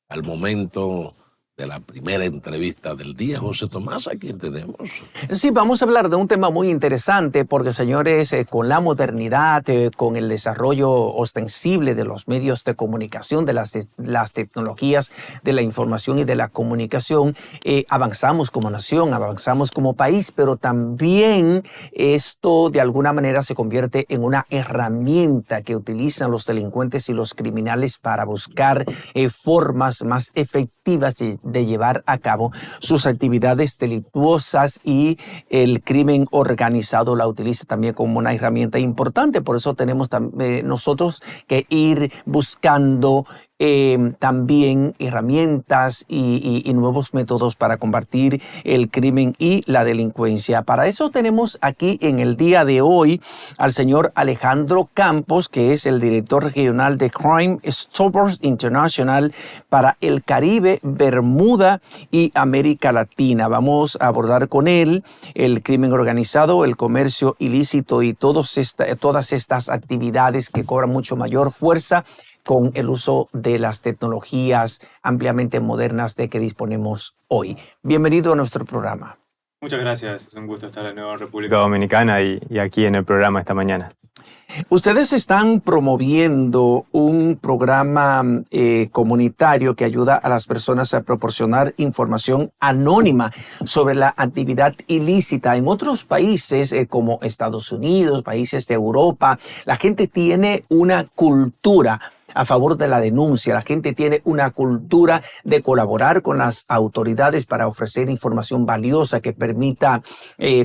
al momento de la primera entrevista del día. José Tomás, ¿a quién tenemos? Sí, vamos a hablar de un tema muy interesante porque, señores, con la modernidad, con el desarrollo ostensible de los medios de comunicación, de las tecnologías de la información y de la comunicación, avanzamos como nación, avanzamos como país, pero también esto de alguna manera se convierte en una herramienta que utilizan los delincuentes y los criminales para buscar formas más efectivas de llevar a cabo sus actividades delictuosas, y el crimen organizado la utiliza también como una herramienta importante. Por eso tenemos nosotros que ir buscando también herramientas y nuevos métodos para combatir el crimen y la delincuencia. Para eso tenemos aquí en el día de hoy al señor Alejandro Campos, que es el director regional de Crime Stoppers International para el Caribe, Bermuda y América Latina. Vamos a abordar con él el crimen organizado, el comercio ilícito y todas estas actividades que cobran mucho mayor fuerza con el uso de las tecnologías ampliamente modernas de que disponemos hoy. Bienvenido a nuestro programa. Muchas gracias, es un gusto estar de nuevo en República Dominicana y aquí en el programa esta mañana. Ustedes están promoviendo un programa comunitario que ayuda a las personas a proporcionar información anónima sobre la actividad ilícita. En otros países como Estados Unidos, países de Europa, la gente tiene una cultura a favor de la denuncia. La gente tiene una cultura de colaborar con las autoridades para ofrecer información valiosa que permita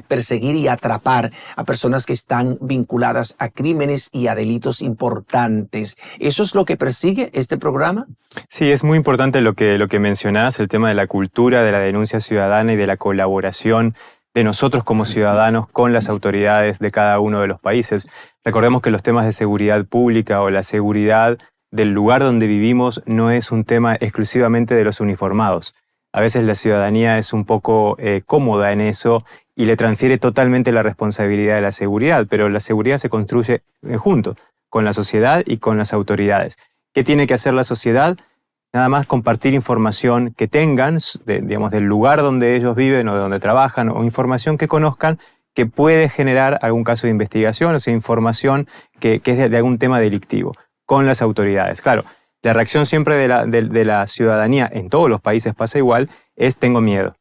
perseguir y atrapar a personas que están vinculadas a crímenes y a delitos importantes. ¿Eso es lo que persigue este programa? Sí, es muy importante lo que mencionás, el tema de la cultura, de la denuncia ciudadana y de la colaboración de nosotros como ciudadanos con las autoridades de cada uno de los países. Recordemos que los temas de seguridad pública o la seguridad del lugar donde vivimos no es un tema exclusivamente de los uniformados. A veces la ciudadanía es un poco cómoda en eso y le transfiere totalmente la responsabilidad de la seguridad, pero la seguridad se construye junto con la sociedad y con las autoridades. ¿Qué tiene que hacer la sociedad? Nada más compartir información que tengan, del lugar donde ellos viven o de donde trabajan, o información que conozcan que puede generar algún caso de investigación, o sea, información que es de algún tema delictivo con las autoridades. Claro, la reacción siempre de la ciudadanía, en todos los países pasa igual, es tengo miedo.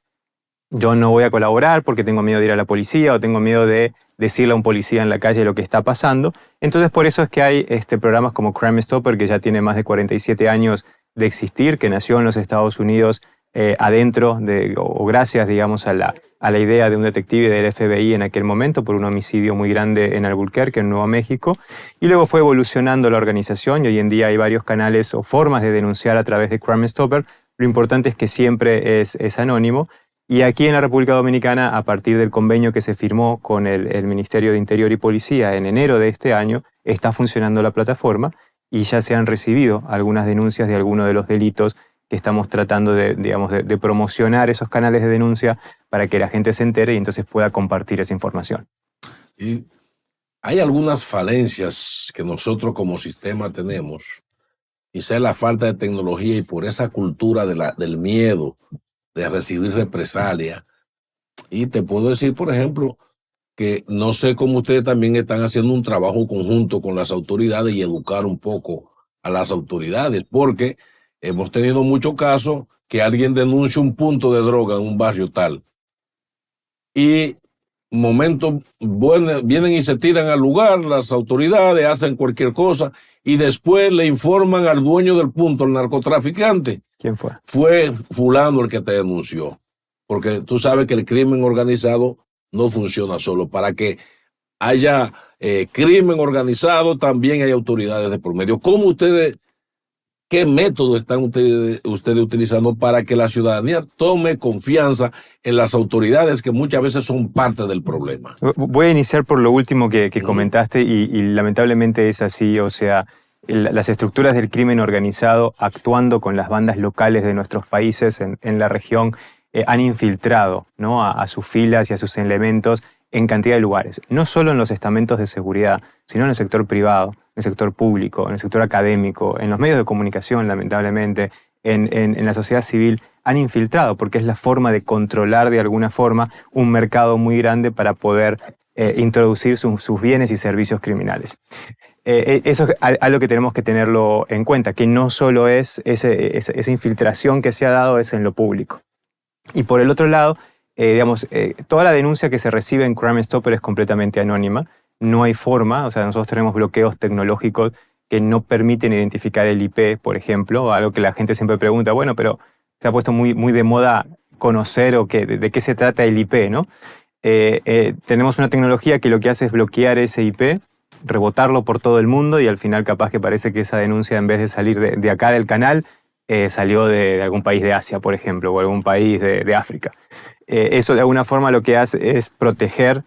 Yo no voy a colaborar porque tengo miedo de ir a la policía o tengo miedo de decirle a un policía en la calle lo que está pasando. Entonces por eso es que hay programas como Crime Stopper, que ya tiene más de 47 años de existir, que nació en los Estados Unidos gracias, digamos, a la idea de un detective del FBI en aquel momento por un homicidio muy grande en Albuquerque, en Nuevo México, y luego fue evolucionando la organización y hoy en día hay varios canales o formas de denunciar a través de Crime Stopper. Lo importante es que siempre es anónimo, y aquí en la República Dominicana, a partir del convenio que se firmó con el Ministerio de Interior y Policía en enero de este año, está funcionando la plataforma y ya se han recibido algunas denuncias de algunos de los delitos que estamos tratando de promocionar esos canales de denuncia para que la gente se entere y entonces pueda compartir esa información. Y hay algunas falencias que nosotros como sistema tenemos, quizá la falta de tecnología y por esa cultura del miedo de recibir represalia. Y te puedo decir, por ejemplo, que no sé cómo ustedes también están haciendo un trabajo conjunto con las autoridades y educar un poco a las autoridades, porque hemos tenido muchos casos que alguien denuncia un punto de droga en un barrio tal y momentos buenos vienen y se tiran al lugar, las autoridades hacen cualquier cosa y después le informan al dueño del punto, el narcotraficante. ¿Quién fue? Fue fulano el que te denunció, porque tú sabes que el crimen organizado no funciona solo. Para que haya crimen organizado también hay autoridades de por medio. ¿Cómo ustedes... ¿Qué método están ustedes utilizando para que la ciudadanía tome confianza en las autoridades que muchas veces son parte del problema? Voy a iniciar por lo último que comentaste y lamentablemente es así. O sea, las estructuras del crimen organizado actuando con las bandas locales de nuestros países en la región han infiltrado, ¿no?, a sus filas y a sus elementos en cantidad de lugares, no solo en los estamentos de seguridad, sino en el sector privado, en el sector público, en el sector académico, en los medios de comunicación, lamentablemente, en la sociedad civil han infiltrado, porque es la forma de controlar de alguna forma un mercado muy grande para poder introducir sus bienes y servicios criminales. Eso es algo que tenemos que tenerlo en cuenta, que no solo es esa infiltración que se ha dado es en lo público. Y por el otro lado, toda la denuncia que se recibe en Crime Stopper es completamente anónima. No hay forma, o sea, nosotros tenemos bloqueos tecnológicos que no permiten identificar el IP, por ejemplo, algo que la gente siempre pregunta, bueno, pero se ha puesto muy de moda conocer o de qué se trata el IP, ¿no? Tenemos una tecnología que lo que hace es bloquear ese IP, rebotarlo por todo el mundo y al final capaz que parece que esa denuncia en vez de salir de acá del canal, salió de algún país de Asia, por ejemplo, o algún país de África. Eso de alguna forma lo que hace es proteger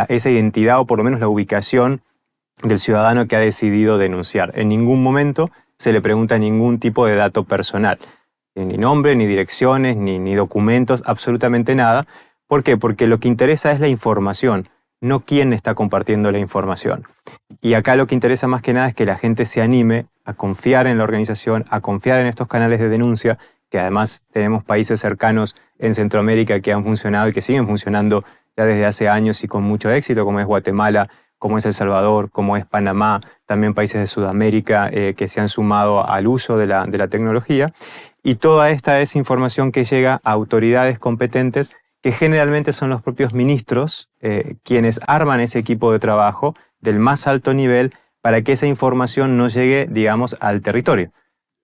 esa identidad o por lo menos la ubicación del ciudadano que ha decidido denunciar. En ningún momento se le pregunta ningún tipo de dato personal, ni nombre, ni direcciones, ni documentos, absolutamente nada. ¿Por qué? Porque lo que interesa es la información, no quién está compartiendo la información. Y acá lo que interesa más que nada es que la gente se anime a confiar en la organización, a confiar en estos canales de denuncia, que además tenemos países cercanos en Centroamérica que han funcionado y que siguen funcionando ya desde hace años y con mucho éxito, como es Guatemala, como es El Salvador, como es Panamá, también países de Sudamérica que se han sumado al uso de la tecnología. Y toda esta es información que llega a autoridades competentes que generalmente son los propios ministros quienes arman ese equipo de trabajo del más alto nivel para que esa información no llegue, digamos, al territorio.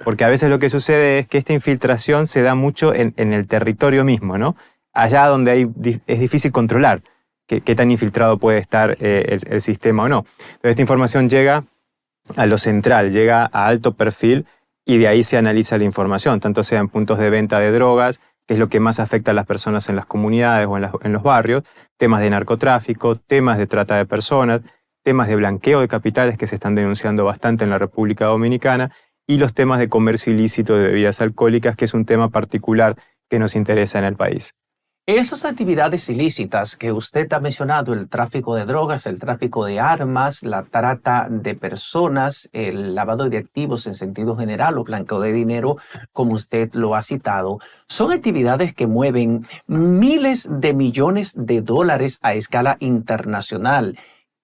Porque a veces lo que sucede es que esta infiltración se da mucho en el territorio mismo, ¿no? Allá donde es difícil controlar qué tan infiltrado puede estar el sistema o no. Entonces esta información llega a lo central, llega a alto perfil y de ahí se analiza la información, tanto sea en puntos de venta de drogas, que es lo que más afecta a las personas en las comunidades o en los barrios, temas de narcotráfico, temas de trata de personas, temas de blanqueo de capitales que se están denunciando bastante en la República Dominicana y los temas de comercio ilícito de bebidas alcohólicas, que es un tema particular que nos interesa en el país. Esas actividades ilícitas que usted ha mencionado, el tráfico de drogas, el tráfico de armas, la trata de personas, el lavado de activos en sentido general o blanqueo de dinero, como usted lo ha citado, son actividades que mueven miles de millones de dólares a escala internacional.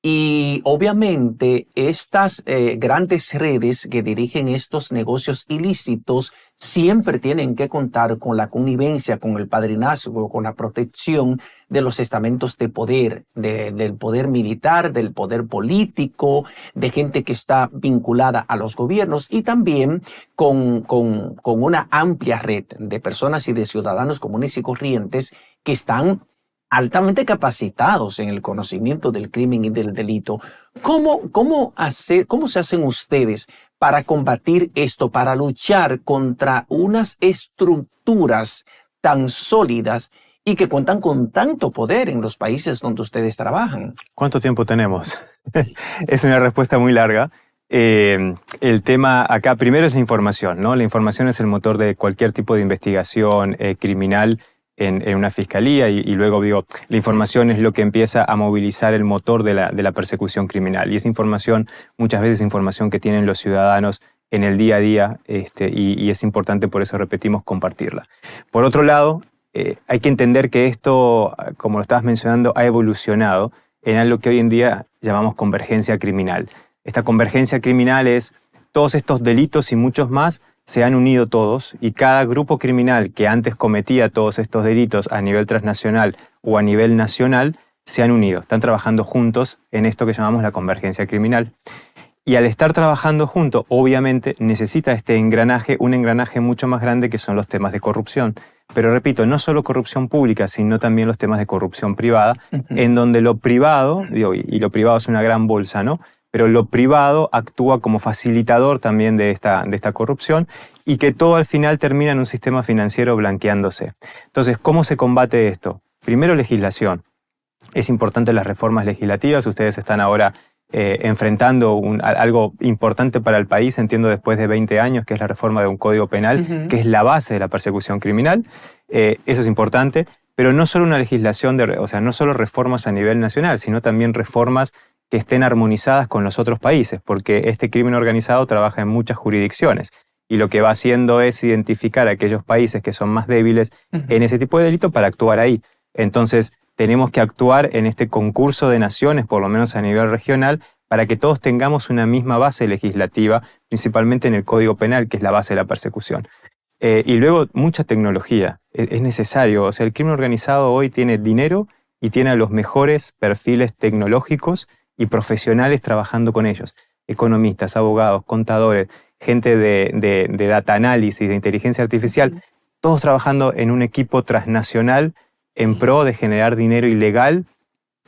Y obviamente estas grandes redes que dirigen estos negocios ilícitos siempre tienen que contar con la connivencia, con el padrinazgo, con la protección de los estamentos de poder, del poder militar, del poder político, de gente que está vinculada a los gobiernos y también con una amplia red de personas y de ciudadanos comunes y corrientes que están altamente capacitados en el conocimiento del crimen y del delito. ¿Cómo se hacen ustedes para combatir esto, para luchar contra unas estructuras tan sólidas y que cuentan con tanto poder en los países donde ustedes trabajan? ¿Cuánto tiempo tenemos? Es una respuesta muy larga. El tema acá primero es la información, ¿no? La información es el motor de cualquier tipo de investigación criminal en una fiscalía y luego digo, la información es lo que empieza a movilizar el motor de la persecución criminal y esa información, muchas veces información que tienen los ciudadanos en el día a día y es importante, por eso repetimos, compartirla. Por otro lado, hay que entender que esto, como lo estabas mencionando, ha evolucionado en algo que hoy en día llamamos convergencia criminal. Esta convergencia criminal es todos estos delitos y muchos más se han unido todos y cada grupo criminal que antes cometía todos estos delitos a nivel transnacional o a nivel nacional se han unido, están trabajando juntos en esto que llamamos la convergencia criminal. Y al estar trabajando juntos, obviamente necesita este engranaje, un engranaje mucho más grande que son los temas de corrupción. Pero repito, no solo corrupción pública, sino también los temas de corrupción privada, en donde lo privado, y lo privado es una gran bolsa, ¿no? Pero lo privado actúa como facilitador también de esta corrupción y que todo al final termina en un sistema financiero blanqueándose. Entonces, ¿cómo se combate esto? Primero, legislación. Es importante las reformas legislativas. Ustedes están ahora enfrentando algo importante para el país, entiendo, después de 20 años, que es la reforma de un código penal, que es la base de la persecución criminal. Eso es importante, pero no solo una legislación, no solo reformas a nivel nacional, sino también reformas que estén armonizadas con los otros países, porque este crimen organizado trabaja en muchas jurisdicciones y lo que va haciendo es identificar a aquellos países que son más débiles en ese tipo de delito para actuar ahí. Entonces, tenemos que actuar en este concurso de naciones, por lo menos a nivel regional, para que todos tengamos una misma base legislativa, principalmente en el Código Penal, que es la base de la persecución. Y luego, mucha tecnología. Es necesario. O sea, el crimen organizado hoy tiene dinero y tiene a los mejores perfiles tecnológicos y profesionales trabajando con ellos. Economistas, abogados, contadores, gente de data análisis, de inteligencia artificial, todos trabajando en un equipo transnacional en pro de generar dinero ilegal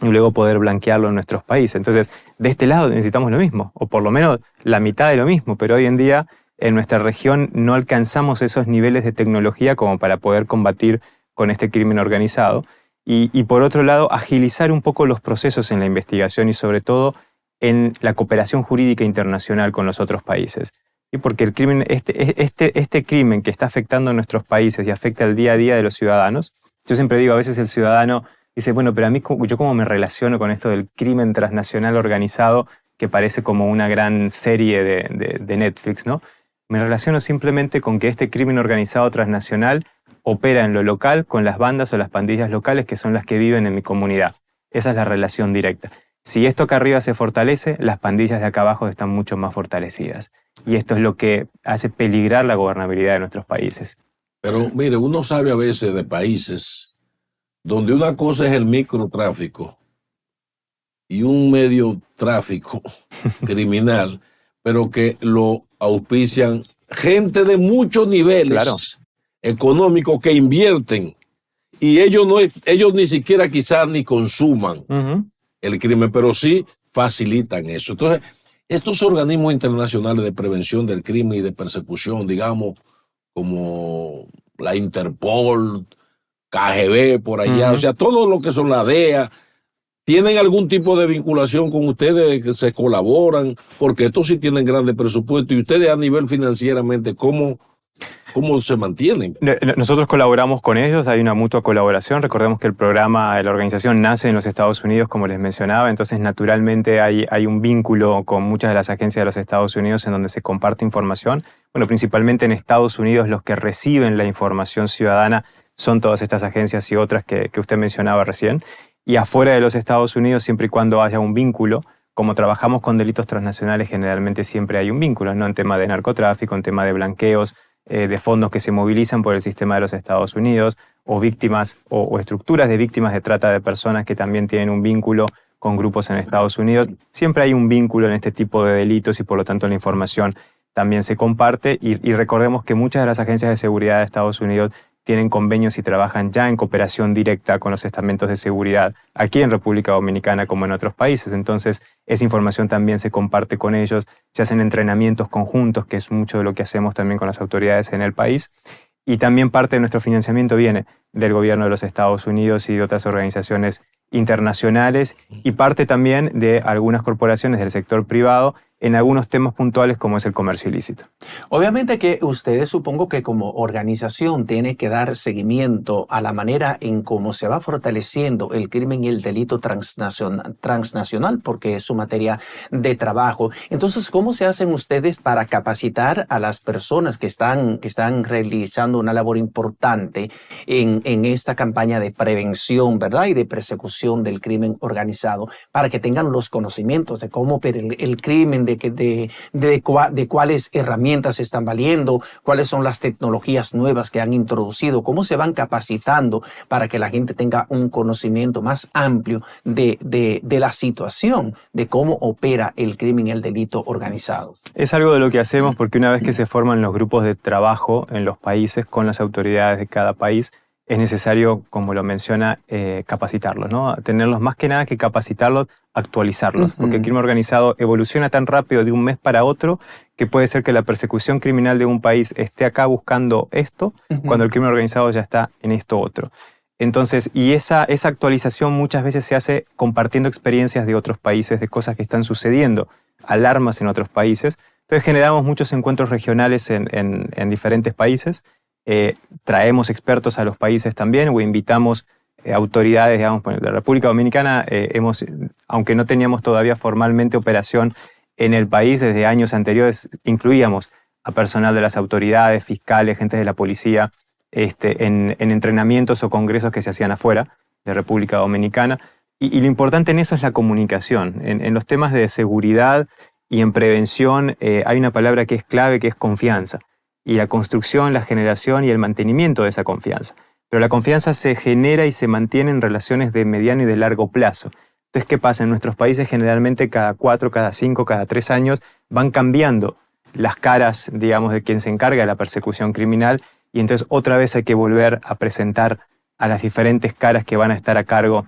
y luego poder blanquearlo en nuestros países. Entonces, de este lado necesitamos lo mismo, o por lo menos la mitad de lo mismo, pero hoy en día en nuestra región no alcanzamos esos niveles de tecnología como para poder combatir con este crimen organizado. Y por otro lado, agilizar un poco los procesos en la investigación y sobre todo en la cooperación jurídica internacional con los otros países. Y porque el crimen, este crimen que está afectando a nuestros países y afecta el día a día de los ciudadanos, yo siempre digo, a veces el ciudadano dice, bueno, pero a mí, ¿yo cómo me relaciono con esto del crimen transnacional organizado que parece como una gran serie de Netflix, ¿no? Me relaciono simplemente con que este crimen organizado transnacional opera en lo local con las bandas o las pandillas locales que son las que viven en mi comunidad. Esa es la relación directa. Si esto acá arriba se fortalece, las pandillas de acá abajo están mucho más fortalecidas. Y esto es lo que hace peligrar la gobernabilidad de nuestros países. Pero mire, uno sabe a veces de países donde una cosa es el microtráfico y un medio tráfico criminal, pero que lo auspician gente de muchos niveles económicos que invierten y ellos ni siquiera quizás ni consuman el crimen, pero sí facilitan eso. Entonces, estos organismos internacionales de prevención del crimen y de persecución, digamos, como la Interpol, KGB por allá, o sea, todo lo que son la DEA, ¿tienen algún tipo de vinculación con ustedes que se colaboran? Porque estos sí tienen grandes presupuestos y ustedes a nivel financieramente, ¿cómo se mantienen? Nosotros colaboramos con ellos, hay una mutua colaboración. Recordemos que el programa, la organización nace en los Estados Unidos, como les mencionaba, entonces naturalmente hay un vínculo con muchas de las agencias de los Estados Unidos en donde se comparte información. Bueno, principalmente en Estados Unidos los que reciben la información ciudadana son todas estas agencias y otras que usted mencionaba recién. Y afuera de los Estados Unidos, siempre y cuando haya un vínculo, como trabajamos con delitos transnacionales, generalmente siempre hay un vínculo, ¿no? En tema de narcotráfico, en tema de blanqueos, de fondos que se movilizan por el sistema de los Estados Unidos, o víctimas o estructuras de víctimas de trata de personas que también tienen un vínculo con grupos en Estados Unidos. Siempre hay un vínculo en este tipo de delitos y por lo tanto la información también se comparte. Y recordemos que muchas de las agencias de seguridad de Estados Unidos tienen convenios y trabajan ya en cooperación directa con los estamentos de seguridad aquí en República Dominicana como en otros países. Entonces, esa información también se comparte con ellos, se hacen entrenamientos conjuntos, que es mucho de lo que hacemos también con las autoridades en el país. Y también parte de nuestro financiamiento viene del gobierno de los Estados Unidos y de otras organizaciones internacionales y parte también de algunas corporaciones del sector privado en algunos temas puntuales como es el comercio ilícito. Obviamente que ustedes, supongo que como organización tienen que dar seguimiento a la manera en cómo se va fortaleciendo el crimen y el delito transnacional, porque es su materia de trabajo. Entonces, ¿cómo se hacen ustedes para capacitar a las personas que están realizando una labor importante en esta campaña de prevención, ¿verdad? Y de persecución del crimen organizado, para que tengan los conocimientos de cómo opera el crimen, de cuáles herramientas se están valiendo, cuáles son las tecnologías nuevas que han introducido, cómo se van capacitando para que la gente tenga un conocimiento más amplio de la situación, de cómo opera el crimen y el delito organizado? Es algo de lo que hacemos porque una vez que se forman los grupos de trabajo en los países con las autoridades de cada país, es necesario, como lo menciona, capacitarlos, ¿no? Tenerlos más que nada que capacitarlos, actualizarlos, porque el crimen organizado evoluciona tan rápido de un mes para otro que puede ser que la persecución criminal de un país esté acá buscando esto, cuando el crimen organizado ya está en esto otro. Entonces, y esa actualización muchas veces se hace compartiendo experiencias de otros países, de cosas que están sucediendo, alarmas en otros países. Entonces generamos muchos encuentros regionales en diferentes países. Traemos expertos a los países también o invitamos autoridades, digamos, de la República Dominicana. Aunque no teníamos todavía formalmente operación en el país, desde años anteriores incluíamos a personal de las autoridades, fiscales, gente de la policía, en entrenamientos o congresos que se hacían afuera de República Dominicana. Y lo importante en eso es la comunicación. En los temas de seguridad y en prevención hay una palabra que es clave, que es confianza. Y la construcción, la generación y el mantenimiento de esa confianza. Pero la confianza se genera y se mantiene en relaciones de mediano y de largo plazo. Entonces, ¿qué pasa? En nuestros países generalmente cada 4, cada 5, cada 3 años van cambiando las caras, digamos, de quien se encarga de la persecución criminal, y entonces otra vez hay que volver a presentar a las diferentes caras que van a estar a cargo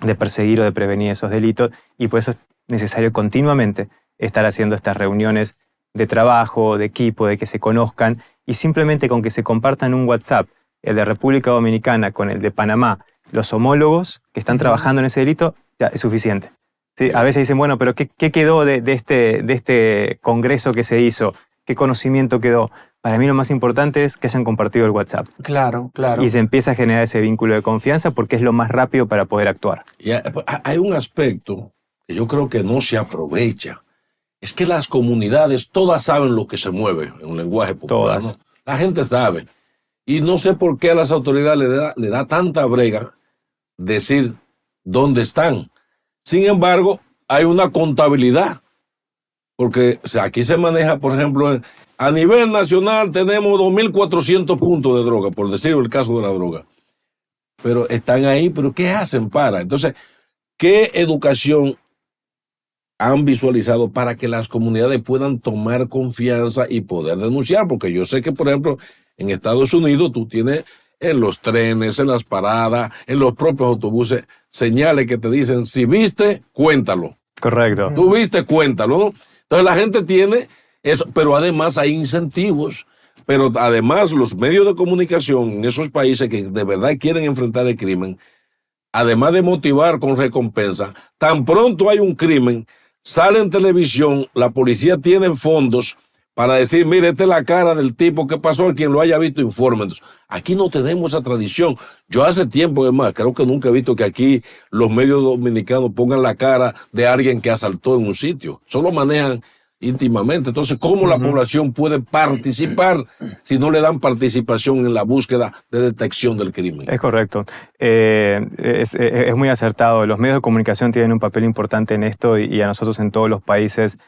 de perseguir o de prevenir esos delitos, y por eso es necesario continuamente estar haciendo estas reuniones de trabajo, de equipo, de que se conozcan, y simplemente con que se compartan un WhatsApp, el de República Dominicana con el de Panamá, los homólogos que están trabajando en ese delito, ya es suficiente. ¿Sí? A veces dicen, bueno, pero ¿qué quedó de este congreso que se hizo? ¿Qué conocimiento quedó? Para mí lo más importante es que hayan compartido el WhatsApp. Claro, claro. Y se empieza a generar ese vínculo de confianza porque es lo más rápido para poder actuar. Y hay un aspecto que yo creo que no se aprovecha. Es que las comunidades todas saben lo que se mueve en un lenguaje popular. Todas. ¿No? La gente sabe. Y no sé por qué a las autoridades le da tanta brega decir dónde están. Sin embargo, hay una contabilidad. Porque o sea, aquí se maneja, por ejemplo, a nivel nacional tenemos 2.400 puntos de droga, por decir el caso de la droga. Pero están ahí, pero ¿qué hacen para? Entonces, ¿qué educación han visualizado para que las comunidades puedan tomar confianza y poder denunciar? Porque yo sé que, por ejemplo, en Estados Unidos tú tienes en los trenes, en las paradas, en los propios autobuses, señales que te dicen, si viste, cuéntalo. Correcto. Tú viste, cuéntalo, ¿no? Entonces la gente tiene eso, pero además hay incentivos, pero además los medios de comunicación en esos países que de verdad quieren enfrentar el crimen, además de motivar con recompensa, tan pronto hay un crimen, sale en televisión, la policía tiene fondos para decir, mire, esta es la cara del tipo que pasó, a quien lo haya visto, informe. Entonces, aquí no tenemos esa tradición. Yo hace tiempo, además, creo que nunca he visto que aquí los medios dominicanos pongan la cara de alguien que asaltó en un sitio. Solo manejan íntimamente. Entonces, ¿cómo la población puede participar si no le dan participación en la búsqueda de detección del crimen? Es correcto. Es muy acertado. Los medios de comunicación tienen un papel importante en esto y a nosotros en todos los países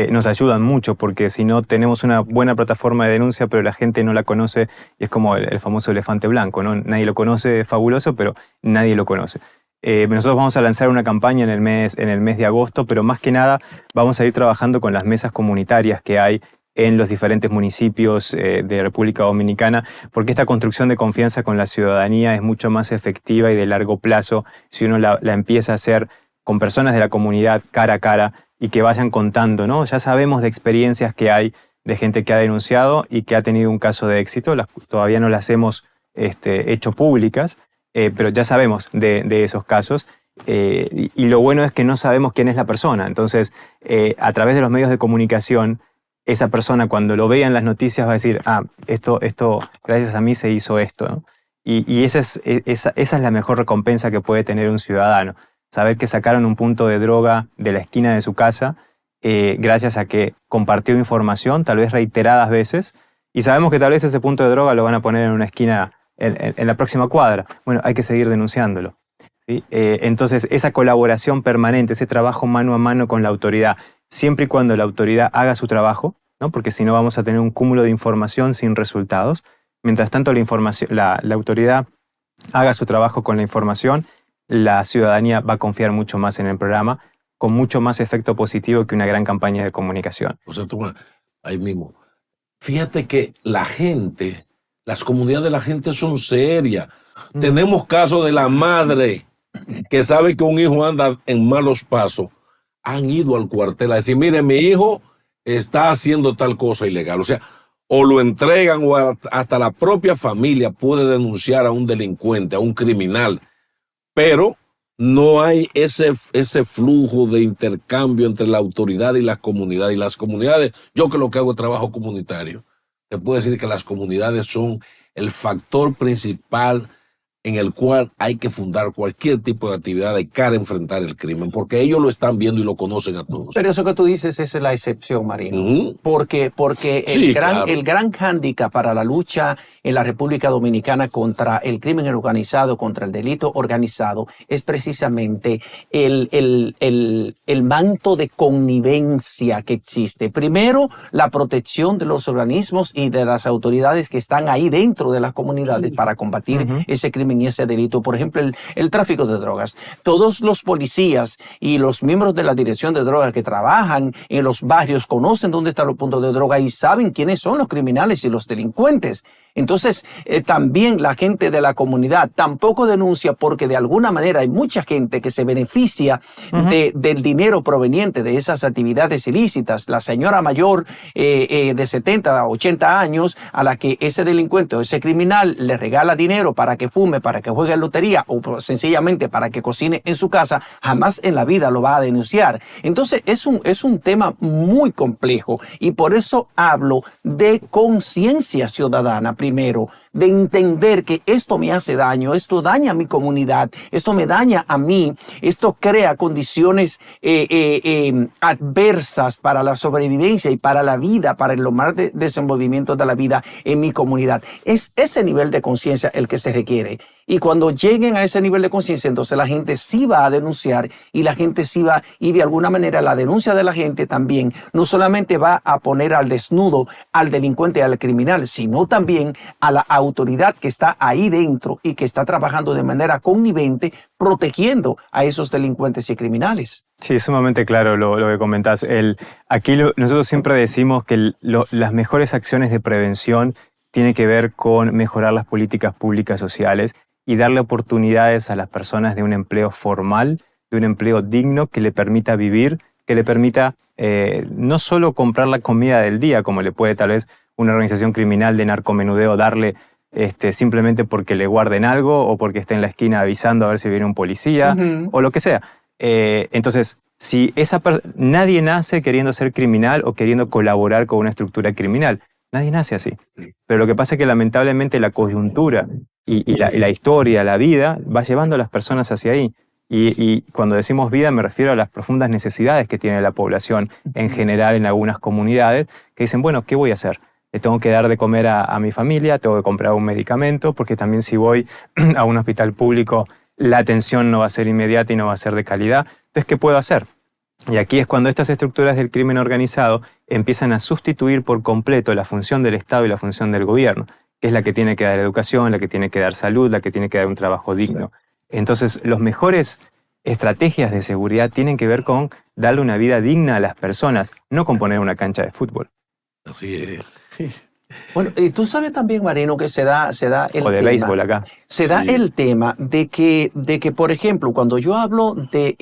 nos ayudan mucho, porque si no tenemos una buena plataforma de denuncia, pero la gente no la conoce, y es como el famoso elefante blanco, ¿no? Nadie lo conoce, es fabuloso, pero nadie lo conoce. Nosotros vamos a lanzar una campaña en el mes de agosto, pero más que nada vamos a ir trabajando con las mesas comunitarias que hay en los diferentes municipios de República Dominicana, porque esta construcción de confianza con la ciudadanía es mucho más efectiva y de largo plazo si uno la empieza a hacer con personas de la comunidad cara a cara y que vayan contando, ¿no? Ya sabemos de experiencias que hay de gente que ha denunciado y que ha tenido un caso de éxito. Todavía no las hemos hecho públicas, pero ya sabemos de esos casos. Y lo bueno es que no sabemos quién es la persona. Entonces, a través de los medios de comunicación, esa persona cuando lo vea en las noticias va a decir, esto gracias a mí se hizo esto, ¿no? Y esa es la mejor recompensa que puede tener un ciudadano. Saber que sacaron un punto de droga de la esquina de su casa gracias a que compartió información, tal vez reiteradas veces, y sabemos que tal vez ese punto de droga lo van a poner en una esquina en la próxima cuadra. Bueno, hay que seguir denunciándolo, ¿sí? Entonces, esa colaboración permanente, ese trabajo mano a mano con la autoridad, siempre y cuando la autoridad haga su trabajo, ¿no? Porque si no vamos a tener un cúmulo de información sin resultados. Mientras tanto, la autoridad haga su trabajo con la información, la ciudadanía va a confiar mucho más en el programa, con mucho más efecto positivo que una gran campaña de comunicación. O sea, toma, ahí mismo. Fíjate que la gente, las comunidades de la gente son serias. Tenemos casos de la madre que sabe que un hijo anda en malos pasos. Han ido al cuartel a decir, mire, mi hijo está haciendo tal cosa ilegal. O sea, o lo entregan o hasta la propia familia puede denunciar a un delincuente, a un criminal. Pero no hay ese flujo de intercambio entre la autoridad y la comunidad. Y las comunidades, yo que lo que hago es trabajo comunitario, te puedo decir que las comunidades son el factor principal en el cual hay que fundar cualquier tipo de actividad de cara a enfrentar el crimen, porque ellos lo están viendo y lo conocen a todos. Pero eso que tú dices es la excepción, Marino. Porque Sí, el gran hándicap para la lucha en la República Dominicana contra el crimen organizado, contra el delito organizado, es precisamente el manto de connivencia que existe. Primero, la protección de los organismos y de las autoridades que están ahí dentro de las comunidades para combatir ese crimen y ese delito. Por ejemplo, el tráfico de drogas. Todos los policías y los miembros de la dirección de drogas que trabajan en los barrios conocen dónde están los puntos de droga y saben quiénes son los criminales y los delincuentes. Entonces, también la gente de la comunidad tampoco denuncia porque de alguna manera hay mucha gente que se beneficia del dinero proveniente de esas actividades ilícitas. La señora mayor de 70 a 80 años a la que ese delincuente o ese criminal le regala dinero para que fume, para que juegue en lotería o sencillamente para que cocine en su casa, jamás en la vida lo va a denunciar. Entonces, es un tema muy complejo y por eso hablo de conciencia ciudadana. Primero, de entender que esto me hace daño, esto daña a mi comunidad, esto me daña a mí, esto crea condiciones adversas para la sobrevivencia y para la vida, para el normal desenvolvimiento de la vida en mi comunidad. Es ese nivel de conciencia el que se requiere. Y cuando lleguen a ese nivel de conciencia, entonces la gente sí va a denunciar y la gente sí va, y de alguna manera la denuncia de la gente también no solamente va a poner al desnudo al delincuente y al criminal, sino también a la autoridad que está ahí dentro y que está trabajando de manera connivente protegiendo a esos delincuentes y criminales. Sí, es sumamente claro lo que comentás. Nosotros siempre decimos que las mejores acciones de prevención tienen que ver con mejorar las políticas públicas sociales y darle oportunidades a las personas de un empleo formal, de un empleo digno que le permita vivir, que le permita no solo comprar la comida del día, como le puede tal vez una organización criminal de narcomenudeo darle simplemente porque le guarden algo o porque esté en la esquina avisando a ver si viene un policía o lo que sea. Entonces, si nadie nace queriendo ser criminal o queriendo colaborar con una estructura criminal. Nadie nace así. Pero lo que pasa es que lamentablemente la coyuntura y la historia, la vida, va llevando a las personas hacia ahí. Y cuando decimos vida me refiero a las profundas necesidades que tiene la población en general en algunas comunidades que dicen, bueno, ¿qué voy a hacer? Le tengo que dar de comer a mi familia, tengo que comprar un medicamento, porque también si voy a un hospital público la atención no va a ser inmediata y no va a ser de calidad. Entonces, ¿qué puedo hacer? Y aquí es cuando estas estructuras del crimen organizado empiezan a sustituir por completo la función del Estado y la función del gobierno, que es la que tiene que dar educación, la que tiene que dar salud, la que tiene que dar un trabajo digno. Entonces, las mejores estrategias de seguridad tienen que ver con darle una vida digna a las personas, no con poner una cancha de fútbol. Así es. Bueno, y tú sabes también, Marino, que se da el o de tema, béisbol acá. Se da el tema de que, por ejemplo, cuando yo hablo de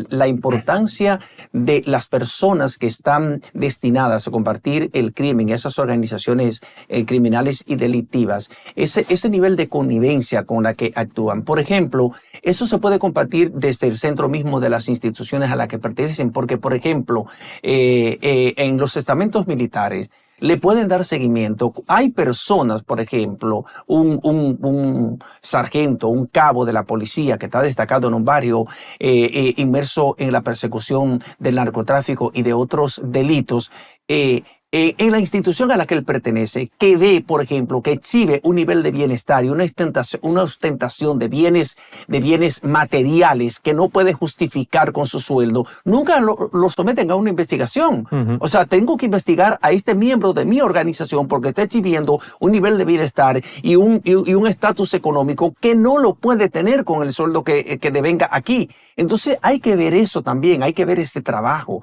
la importancia de las personas que están destinadas a combatir el crimen, esas organizaciones criminales y delictivas, ese nivel de connivencia con la que actúan. Por ejemplo, eso se puede combatir desde el centro mismo de las instituciones a las que pertenecen, porque, por ejemplo, en los estamentos militares, le pueden dar seguimiento. Hay personas, por ejemplo, un sargento, un cabo de la policía que está destacado en un barrio inmerso en la persecución del narcotráfico y de otros delitos, en la institución a la que él pertenece, que ve, por ejemplo, que exhibe un nivel de bienestar y una ostentación de bienes materiales que no puede justificar con su sueldo, nunca lo someten a una investigación. O sea, tengo que investigar a este miembro de mi organización porque está exhibiendo un nivel de bienestar y un estatus económico que no lo puede tener con el sueldo que devenga aquí. Entonces hay que ver eso también, hay que ver ese trabajo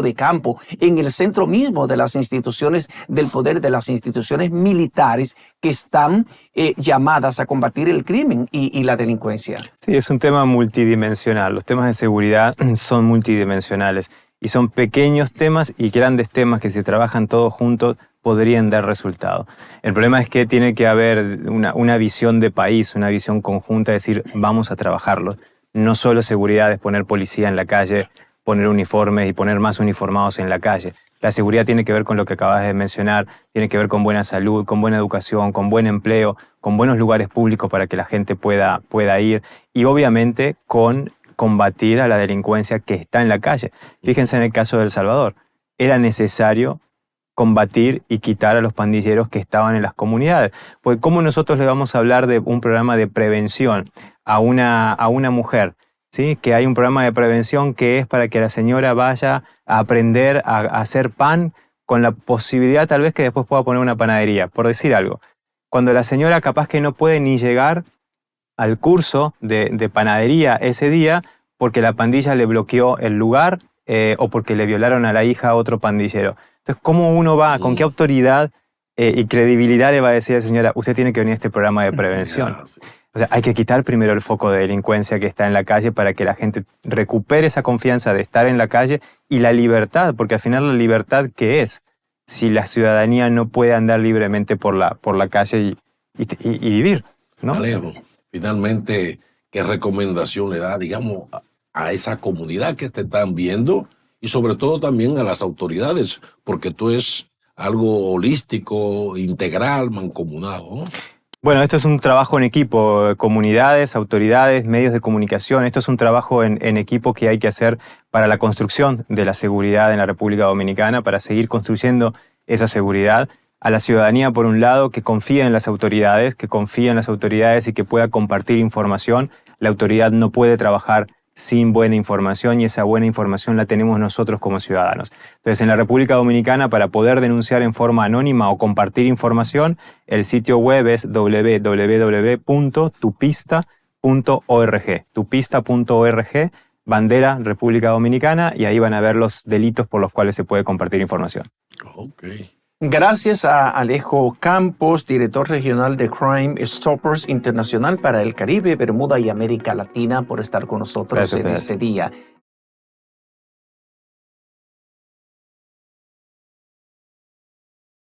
de campo en el centro mismo de las instituciones del poder, de las instituciones militares que están llamadas a combatir el crimen y la delincuencia. Sí, es un tema multidimensional. Los temas de seguridad son multidimensionales y son pequeños temas y grandes temas que si trabajan todos juntos podrían dar resultado. El problema es que tiene que haber una visión de país, una visión conjunta, es decir, vamos a trabajarlo. No solo seguridad es poner policía en la calle poner uniformes y poner más uniformados en la calle. La seguridad tiene que ver con lo que acabas de mencionar, tiene que ver con buena salud, con buena educación, con buen empleo, con buenos lugares públicos para que la gente pueda ir y obviamente con combatir a la delincuencia que está en la calle. Fíjense en el caso de El Salvador. Era necesario combatir y quitar a los pandilleros que estaban en las comunidades. Porque ¿cómo nosotros le vamos a hablar de un programa de prevención a una mujer? ¿Sí? Que hay un programa de prevención que es para que la señora vaya a aprender a hacer pan con la posibilidad tal vez que después pueda poner una panadería, por decir algo. Cuando la señora capaz que no puede ni llegar al curso de panadería ese día porque la pandilla le bloqueó el lugar o porque le violaron a la hija a otro pandillero. Entonces, ¿cómo uno va, con qué autoridad y credibilidad le va a decir a la señora, usted tiene que venir a este programa de prevención? O sea, hay que quitar primero el foco de delincuencia que está en la calle para que la gente recupere esa confianza de estar en la calle y la libertad, porque al final la libertad, ¿qué es? Si la ciudadanía no puede andar libremente por la calle y vivir, ¿no? Alejo, finalmente, ¿qué recomendación le da, digamos, a esa comunidad que te están viendo y sobre todo también a las autoridades? Porque esto es algo holístico, integral, mancomunado, ¿no? Bueno, esto es un trabajo en equipo, comunidades, autoridades, medios de comunicación. Esto es un trabajo en equipo que hay que hacer para la construcción de la seguridad en la República Dominicana, para seguir construyendo esa seguridad. A la ciudadanía, por un lado, que confía en las autoridades, y que pueda compartir información. La autoridad no puede trabajar sin buena información y esa buena información la tenemos nosotros como ciudadanos. Entonces, en la República Dominicana, para poder denunciar en forma anónima o compartir información, el sitio web es www.tupista.org. Tupista.org, bandera República Dominicana, y ahí van a ver los delitos por los cuales se puede compartir información. Okay. Gracias a Alejo Campos, director regional de Crime Stoppers Internacional para el Caribe, Bermuda y América Latina, por estar con nosotros en este día.